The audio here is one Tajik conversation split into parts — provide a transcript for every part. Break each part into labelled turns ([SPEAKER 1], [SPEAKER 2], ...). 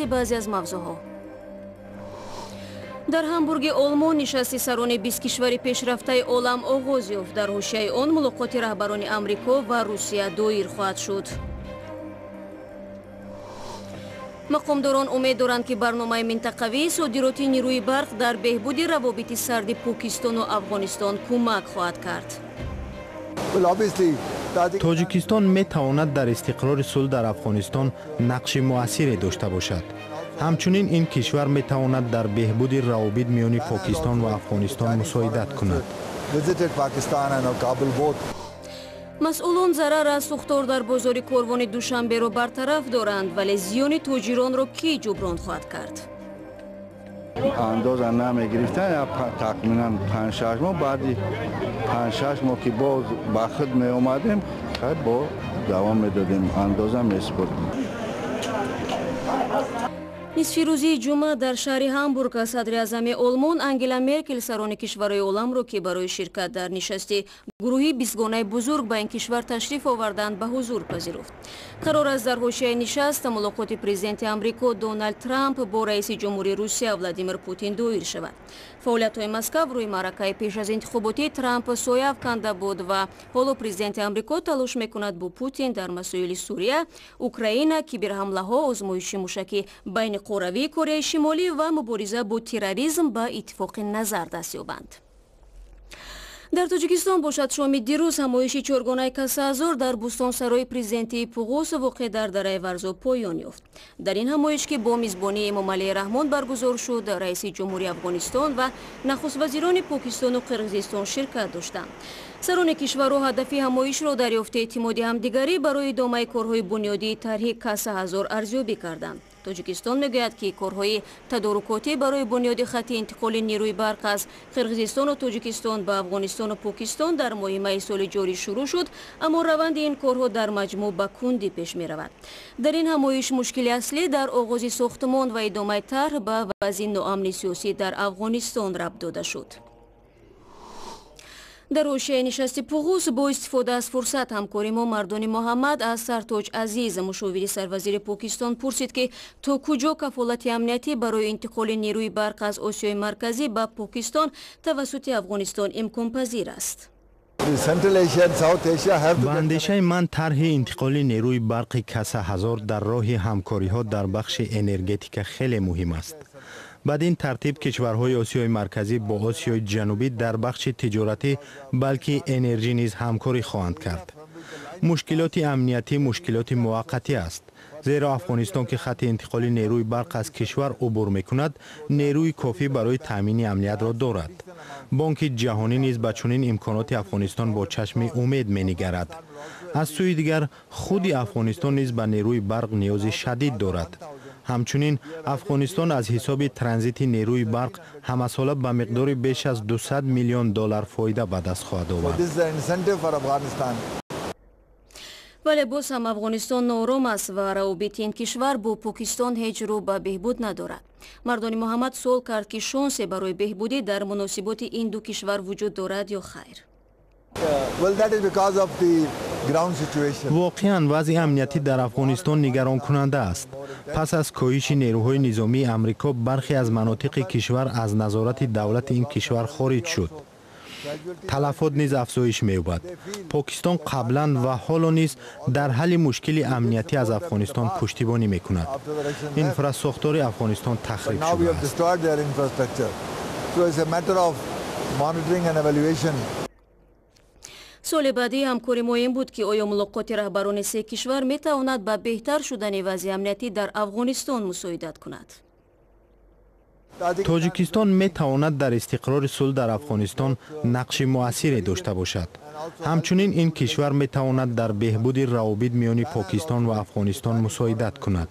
[SPEAKER 1] баъзе аз мавзӯъҳо. дар ҳамбурги олмон нишасти сарони 20 кишвари пешрафтаи олам оғоз ёфт. дар ҳошияи он мулоқоти раҳбарони амрико ва русия доир хоҳад шуд. мақомдорон умед доранд ки барномаи минтақавии содироти нирӯи барқ дар беҳбуди равобити сарди Покистону Афғонистон кӯмак хоҳад кард.
[SPEAKER 2] тоҷикистон метавонад дар истиқрори сулҳ дар Афғонистон нақши муассире дошта бошад. ҳамчунин ин кишвар метавонад дар беҳбуди равобит миёни Покистон ва Афғонистон мусоидат кунад.
[SPEAKER 1] масъулон зарар аз сӯхтор дар бозори корвони душанберо бартараф доранд, вале зиёни тоҷиронро ки ҷуброн хоҳад кард?
[SPEAKER 3] андоза намегирифтан тахминан 5-6 моҳ баъди 5-6 моҳ ки боз ба худ меомадем хай бо давом медодем, андоза месупурдем.
[SPEAKER 1] нисфи рӯзии ҷумъа дар шаҳри ҳамбург аз садри аъзами олмон Ангела Меркел сарони кишварҳои оламро ки барои ширкат дар нишасти гурӯҳи бистгонаи бузург ба ин кишвар ташриф оварданд ба ҳузур пазируфт. қарор аст дар ҳошияи нишаст мулоқоти президенти амрико Дональд Трамп бо раиси ҷумҳурии Русия Владимир Путин доир шавад. фаъолиятҳои Москав рӯи маъракаи пеш аз интихоботӣ Трамп соя афканда буд ва ҳоло президенти амрико талош мекунад бо Путин дар масоили Сурия, Украина, киберҳамлаҳо, озмоиши мушакӣ байни қоравии Кореяи Шимолӣ ва мубориза бо терроризм ба иттифоқи назар даст ёбанд. дар тоҷикистон бошад шоми дирӯз ҳамоиши чоргонаи Касаҳазор дар Бӯстонсарои президенти Пуғус воқеъ дар дараи Варзо поён ёфт. дар ин ҳамоиш ки бо мизбонии Эмомалии Раҳмон баргузор шуд, раиси ҷумҳурии Афғонистон ва нахуствазирони Покистону Қирғизистон ширкат доштанд. сарони кишварҳо ҳадафи ҳамоишро дарёфти эътимоди ҳамдигарӣ барои идомаи корҳои бунёдии тарҳи Касаҳазор арзёбӣ карданд. тоҷикистон мегӯяд ки корҳои тадорукотӣ барои бунёди хатти интиқоли нирӯи барқ аз Қирғизистону Тоҷикистон ба Афғонистону Покистон дар моҳи майи соли ҷорӣ шурӯъ шуд, аммо раванди ин корҳо дар маҷмӯъ ба кундӣ пеш меравад. дар ин ҳамоиш мушкили аслӣ дар оғози сохтмон ва идомаи тарҳ ба вазъи ноамни сиёсӣ дар Афғонистон рабт дода шуд. дар ҳошияи нишасти Пуғус бо истифода аз фурсат ҳамкори мо Мардони Муҳаммад аз Сартоҷ Азиз мушовири сарвазири Покистон пурсид ки то куҷо кафолати амниятӣ барои интиқоли нирӯи барқ аз Осиёи марказӣ ба Покистон тавассути Афғонистон имконпазир аст.
[SPEAKER 2] ба андешаи ман тарҳи интиқоли нерӯи барқи Касаҳазор дар роҳи ҳамкориҳо дар бахши энергетика хеле муҳим аст. бадин тартиб кишварҳои Осиёи марказӣ бо Осиёи ҷанубӣ дар бахши тиҷоратӣ балки энержӣ низ ҳамкорӣ хоҳанд кард. мушкилоти амниятӣ мушкилоти муваққатӣ аст, зеро Афғонистон ки хатти интиқоли нерӯи барқ аз кишвар убур мекунад, нерӯи кофӣ барои таъмини амниятро дорад. бонки ҷаҳонӣ низ ба чунин имконоти Афғонистон бо чашми умед менигарад. аз сӯи дигар худи Афғонистон низ ба нерӯи барқ ниёзи шадид дорад. ҳамчунин Афғонистон аз ҳисоби транзити нерӯи барқ ҳамасола ба миқдори беш аз $200 миллион фоида ба даст хоҳад овард.
[SPEAKER 1] вале боз ҳам Афғонистон ноором аст ва равобити ин кишвар бо Покистон ҳеҷ рӯ ба беҳбуд надорад. Мардони Муҳаммад суол кард ки шонсе барои беҳбудӣ дар муносиботи ин ду кишвар вуҷуд дорад ё хайр.
[SPEAKER 2] воқеан вазъи амниятӣ дар Афғонистон нигаронкунанда аст. пас аз коҳиши нерӯҳои низомии Амрико бархе аз манотиқи кишвар аз назорати давлати ин кишвар хориҷ шуд. талафот низ афзоиш меёбад. Покистон қаблан ва ҳоло низ дар ҳалли мушкили амниятӣ аз Афғонистон пуштибонӣ мекунад. инфрасохтори Афғонистон тахриб шудааст.
[SPEAKER 1] соли баъди ҳамкори мо ин буд ки оё мулоқоти раҳбарони се кишвар метавонад ба беҳтар шудани вазъи амниятӣ дар Афғонистон мусоидат кунад.
[SPEAKER 2] тоҷикистон метавонад дар истиқрори сулҳ дар Афғонистон нақши муассире дошта бошад. ҳамчунин ин кишвар метавонад дар беҳбуди равобит миёни Покистон ва Афғонистон мусоидат кунад.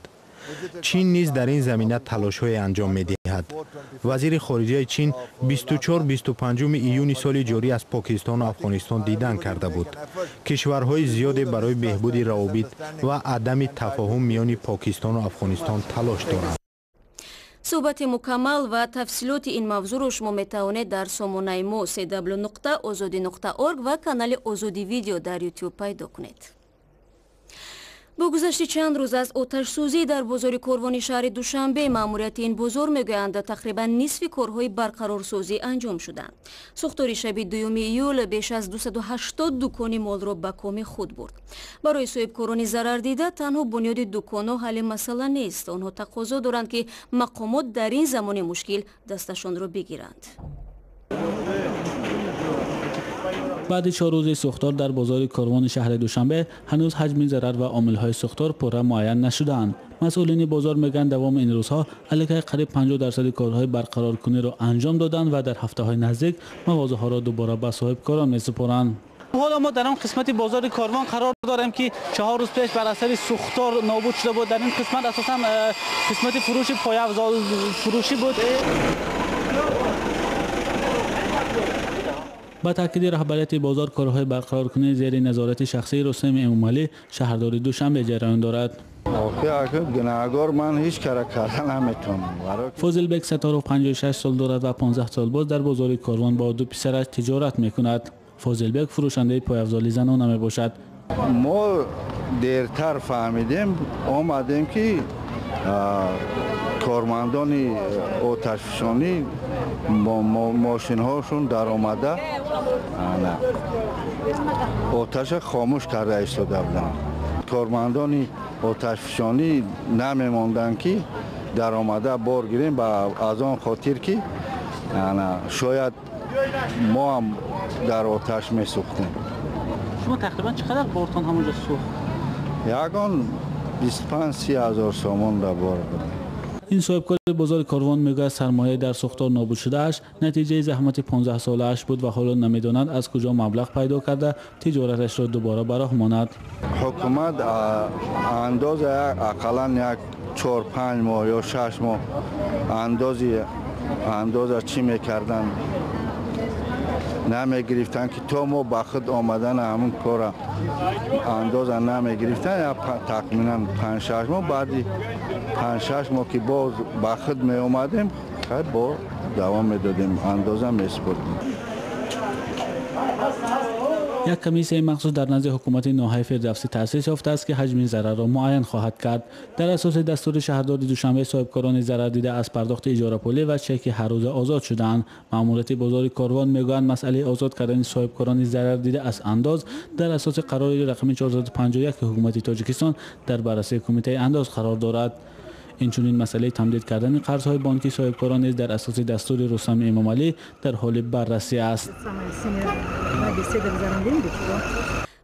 [SPEAKER 2] чин низ дар ин замина талошҳое анҷом медиҳад. вазири хориҷияи чин 24-25 июни соли ҷорӣ аз Покистон ва Афғонистон дидан карда буд. кишварҳои зиёде барои беҳбуди равобит ва адами тафоҳум миёни Покистон ва Афғонистон талош доранд.
[SPEAKER 1] суҳбати мукаммал ва тафсилоти ин мавзӯъро шумо метавонед дар сомонаи мо cw.ozodi.org ва канали Озоди видео дар YouTube пайдо кунед. با گذشت چند روز از آتش‌سوزی در بازار کاروانی شهر دوشنبه، ماموریت این بازار میگویند تقریبا نصف کارهای برقرارسازی انجام شدند. سوختاری شب 2 ایول بیش از 280 دکان مال را به کام خود برد. برای صاحبکاران ضرر دیده تنها بنیاد دکان‌ها حل مسئله نیست. آنها تقاضا دارند که مقامات در این زمان مشکل دستشان را بگیرند.
[SPEAKER 4] بعد 4 روز سوختار در بازار کاروان شهر دوشنبه هنوز حجم ضرر و عامل‌های سوختار پوره معین نشده‌اند. مسئولین بازار میگن دوام این روزها علیه قریب 50% کارهای برقرار کنی را انجام دادند و در هفته‌های نزدیک مغازه‌ها را دوباره به صاحبکاران می‌سپارند. حالا ما در این قسمت بازار کاروان قرار داریم که 4 روز پیش بر اثر سوختار نابود شده بود. در این قسمت اساساً قسمت فروش پایه‌افزار فروشی بود. با تاکید رهبریت بازار کارهای برقرار کنی زیر نظارت شخصی رستم امامعلی شهردار دوشنبه جریان دارد.
[SPEAKER 3] گناهکار من هیچ کار کردن نمیتونم.
[SPEAKER 4] فاضل بک ستارو 56 سال دارد و 15 سال باز در بازار کاروان با 2 پسرش تجارت میکند. فاضل بک فروشنده پایه‌افزار زنانه میباشد.
[SPEAKER 3] ما دیرتر فهمیدیم آمدیم که کارمندان آتشفشانی ماشین هاشون در آمده آتش خاموش کرده ایستاده بودن. کارمندان آتشفشانی نمیماندن که در آمده بار گیریم از آن خاطر که شاید ما هم در آتش می سوختیم.
[SPEAKER 4] شما تقریبا چقدر بارتان همونجا سوخت؟
[SPEAKER 3] یکان 25-30 هزار سامان در بار بود.
[SPEAKER 4] این صاحبکار بازار کاروان میگه سرمایه در سوختار نابود شده اش نتیجه زحمت 15 ساله اش بود و حالا نمیداند از کجا مبلغ پیدا کرده تجارتش را دوباره براه ماند.
[SPEAKER 3] حکومت اندازه اقلا 4-5 ماه یا 6 ماه اندازه چی میکردن نمیگرفتن که تا ما به خود آمدن همون کار اندازه نمیگرفتن. یا تقریبا 5-6 ماه بعدی 5-6 ماه که باز به خود می آمدیم خیلی با دوام میدادیم اندازه میسپردیم.
[SPEAKER 4] یک کمیسیه مخصوص در نزد حکومت ناحیه فردوسی تأسیس یافته است که حجم ضرر را معین خواهد کرد. در اساس دستور شهردار دوشنبه صاحبکاران ضرر دیده از پرداخت اجاره پولی و چک هر روز آزاد شدند. ماموریت بازار کاروان میگویند مسئله آزاد کردن صاحبکاران ضرر دیده از انداز در اساس قرارداد رقم 451 حکومت تاجیکستان در بررسی کمیته انداز قرار دارد. اینچنین مسئله تمدید کردن قرض‌های بانکی صاحبکاران نیز در اساس دستور رستم امامعلی در حال بررسی است.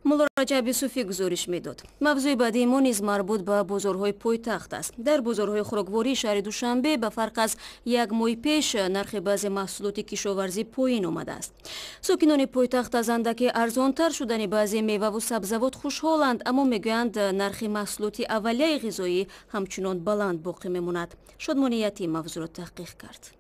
[SPEAKER 1] مولا رجب یوسفی گزارش میداد. موضوع بعدی ما نیز مربوط به بازارهای پایتخت است. در بازارهای خوراکواری شهر دوشنبه به فرق از 1 ماه پیش نرخ بعضی محصولات کشاورزی پایین آمده است. ساکنان پایتخت از اندکی ارزانتر شدن بعضی میوه و سبزیجات خوشحالند، اما میگویند نرخ محصولات اولیه غذایی همچنان بلند باقی میماند. شادمان یتیم موضوع را تحقیق کرد.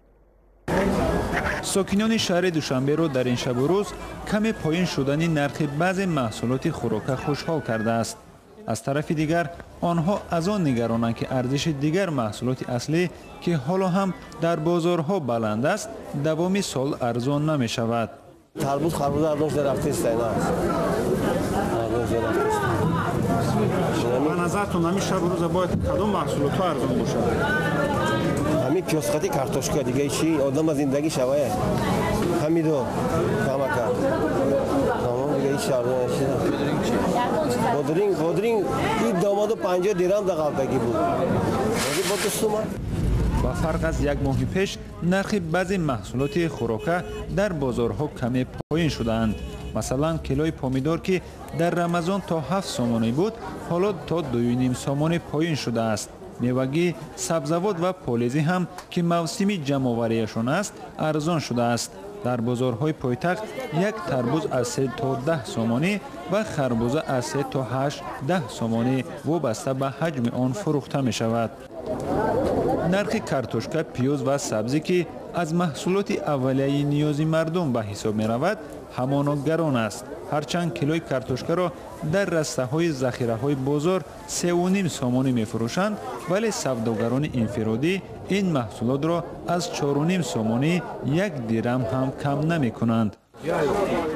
[SPEAKER 5] ساکنان شهر دوشنبه را در این شب و روز کم پایین شدن نرخ بعضی محصولات خوراک خوشحال کرده است. از طرف دیگر آنها از آن نگرانند که ارزش دیگر محصولات اصلی که حالا هم در بازارها بلند است دوامی سال ارزان نمی شود.
[SPEAKER 6] تربوز خربوزه ارزان رفته است.
[SPEAKER 7] به نظرتون همین شب و روز باید کدام محصولات ها ارزان باشد؟
[SPEAKER 6] همین پیوسختی کارتوشکا دیگه چی آدم از زندگی شوایه همین دو کامکا تمام دیگه هیچ ارزان نشده. بودرینگ این دامادو 50 درهم در قلبگی بود. ولی با تو
[SPEAKER 5] با فرق از 1 ماه پیش نرخ بعضی محصولات خوراک در بازارها کمی پایین شدند. مثلا کیلوی پامیدور که در رمضان تا 7 سامانی بود حالا تا 2.5 سامان پایین شده است. میوگی، سبزیجات و پالیزی هم که موسمی جمع‌آوریشان است ارزان شده است. در بازارهای پایتخت یک تربوز از 3 تا 10 سامانی و خربوزه از 3 تا 8-10 سامانی وابسته به حجم آن فروخته می شود. نرخ کارتوشکا، پیاز و سبزی که از محصولات اولیه نیازی مردم به حساب می رود همانا گران است. هرچند کیلوی کارتوشکا را در رسته های ذخیره های بازار 3.5 سامانی می فروشند، ولی سوداگران انفرادی این محصولات را از 4.5 سامانی 1 درهم هم کم نمی کنند.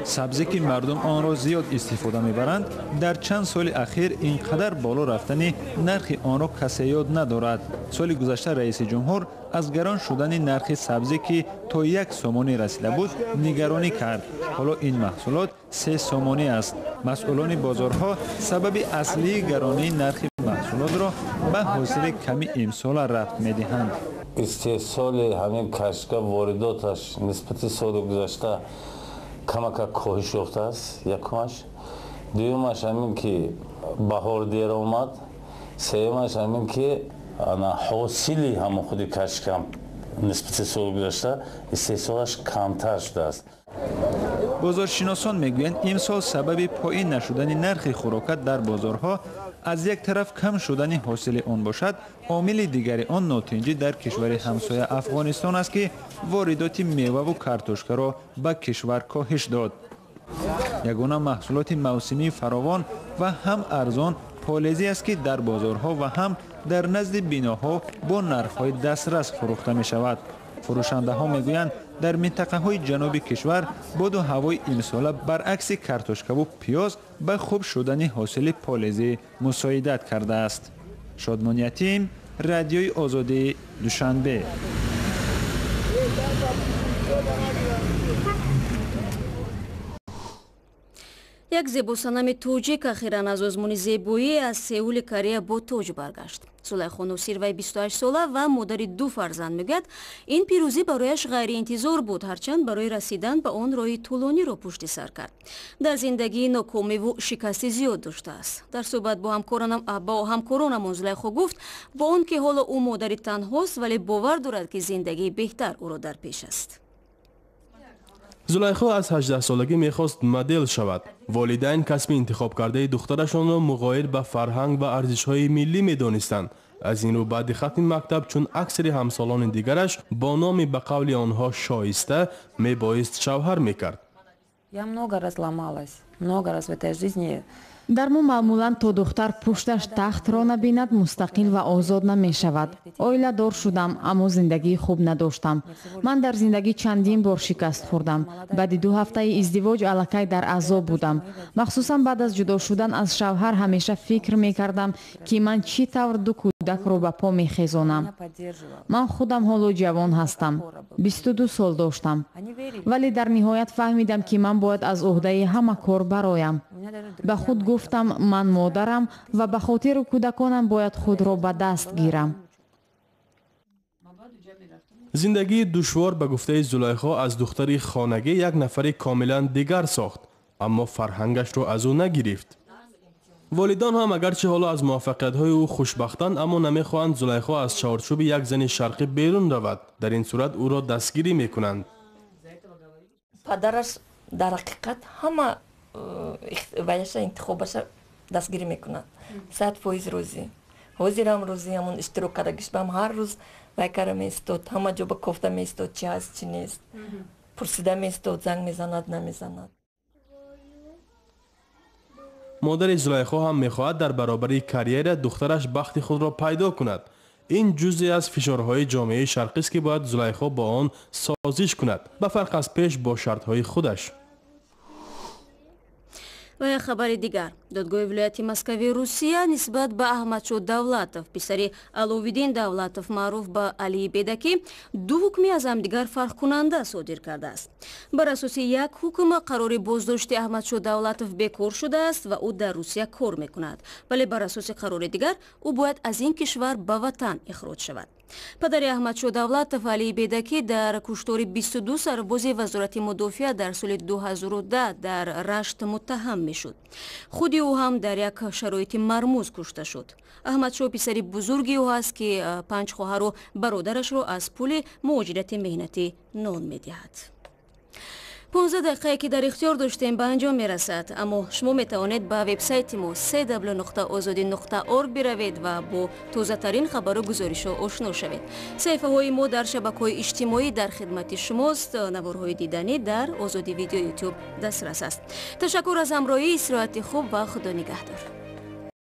[SPEAKER 5] سبزی که مردم آن را زیاد استفاده میبرند در چند سال اخیر اینقدر بالا رفتن نرخ آن را کسی یاد ندارد. سال گذشته رئیس جمهور از گران شدن نرخ سبزی که تا 1 سومانی رسیده بود نگرانی کرد. حالا این محصولات 3 سومانی است. مسئولان بازارها سبب اصلی گرانی نرخ محصولات را به حاصل کمی امسال رفت میدهند.
[SPEAKER 8] استحصال همین کشکا وارداتش نسبت سال گذشته کمک کاهش یافته است. یکمش، دومش همین که بهار دیر آمد، سومش همین که حاصلی هم خود کشکم نسبت سال گذشته استحصالش کمتر شده است.
[SPEAKER 5] بازارشناسان میگویند امسال سبب پایین نشدن نرخ خوراک در بازارها از یک طرف کم شدن حاصل آن باشد، عامل دیگری آن ناتنجی در کشور همسایه افغانستان است که واردات میوه و کارتوشکا را به کشور کاهش داد. یگانه محصولات موسمی فراوان و هم ارزان پالزی است که در بازارها و هم در نزد بیناها با نرخ‌های دسترس فروخته می شود. فروشنده ها میگویند در منطقه های جنوب کشور باد و هوای امساله برعکس کارتوشکا و پیاز به خوب شدن حاصل پالزی مساعدت کرده است. شادمان یتیم، رادیوی آزادی، دوشنبه.
[SPEAKER 1] یک زیباسنام توجیک اخیراً از آزمون زیبایی از سئول کره با توج برگشت. زلیخا نوسیر وی 28 ساله و مادری 2 فرزند میگوید این پیروزی برایش غیر انتظار بود، هرچند برای رسیدن به آن راه طولانی را پشت سر کرد. در زندگی ناکامی و شکست زیاد داشته است. در صحبت با همکارانم زلیخا گفت با آن که حالا او مادری تنهاست ولی باور دارد که زندگی بهتر او را در پیش است.
[SPEAKER 9] زلیخا از 18 سالگی میخواست مدل شود. والدین کسب انتخاب کرده دخترشان را مغایر به فرهنگ و ارزش‌های ملی می‌دانستند. از این رو بعد ختم مکتب چون اکثر همسالان دیگرش با نام به قول آنها شایسته میبایست شوهر میکرد.
[SPEAKER 10] дар мо маъмулан то духтар пушташ тахтро набинад мустақил ва озод намешавад. оиладор шудам, аммо зиндагии хуб надоштам. ман дар зиндагӣ чандин бор шикаст хӯрдам. баъди 2 ҳафтаи издивоҷ аллакай дар азоб будам. махсусан баъд аз ҷудо шудан аз шавҳар ҳамеша фикр мекардам ки ман чӣ тавр 2 кӯдакро ба по мехезонам. ман худам ҳоло ҷавон ҳастам. 22 сол доштам. вале дар ниҳоят фаҳмидам ки ман бояд аз уҳдаи ҳама кор бароям. ба худ гуфтам ман модарам ва ба хотиру кӯдаконам бояд худро ба даст гирам.
[SPEAKER 9] زندگی دشوار به گفته زلیخا از دختری خانگی یک نفری کاملا دیگر ساخت، اما فرهنگش را از او نگرفت. والدان هم اگرچه حالا از موفقیت‌های او خوشبختند، اما نمی‌خواهند زلیخا از چارچوب یک زن شرقی بیرون رود. در این صورت او را دستگیری می‌کنند.
[SPEAKER 11] پدرش در حقیقت همه ویش انتخابش دستگیری میکنند. 100% روزی. حاضر هم روزی همون اشتراک کردگیش بهم هر روز وی کار میستود. همه جا به گفته میستود چی هست چی نیست. پرسیده میستود زنگ میزند نمیزند.
[SPEAKER 9] مادر زلیخا هم میخواهد در برابر کریر دخترش بخت خود را پیدا کند. این جزئی از فشارهای جامعه شرقی است که باید زلیخا با آن سازش کند، به فرق از پیش با شرطهای خودش.
[SPEAKER 1] و خبر دیگر، دادگاه ولایت مسکوی روسیه نسبت به احمدشاه دولتов پسری علویدین دولتов معروف به علی بیدکی 2 حکمی از همدیگر فرق کننده صادر کرده است. بر اساس یک حکم قرار بازداشت احمدشاه دولتov بکار شده است و او در روسیه کار میکند، ولی بر اساس قرار دیگر او باید از این کشور به وطن اخراج شود. پدر احمدشاه دولتov علی بیدکی در کشتار 22 سرباز وزارت مدافع در سال 2010 در رشت متهم میشد. خود او هم در یک شرایط مرموز کشته شد. احمدشاه پسری بزرگی او است که 5 خواهر و برادرش را از پول مهاجرت مهنتی نان میدهد. 15 دقیقه که در اختیار داشتیم به انجام میرسد، اما شما میتوانید به وبسایت ما www.azadi.org بروید و با تازه ترین خبر و گزارش ها آشنا شوید. صفحه های ما در شبکه‌های اجتماعی در خدمت شماست. نوارهای دیدنی در آزادی ویدیو یوتیوب دسترس است. تشکر از همراهی، استراحت خوب و خدا نگهدار.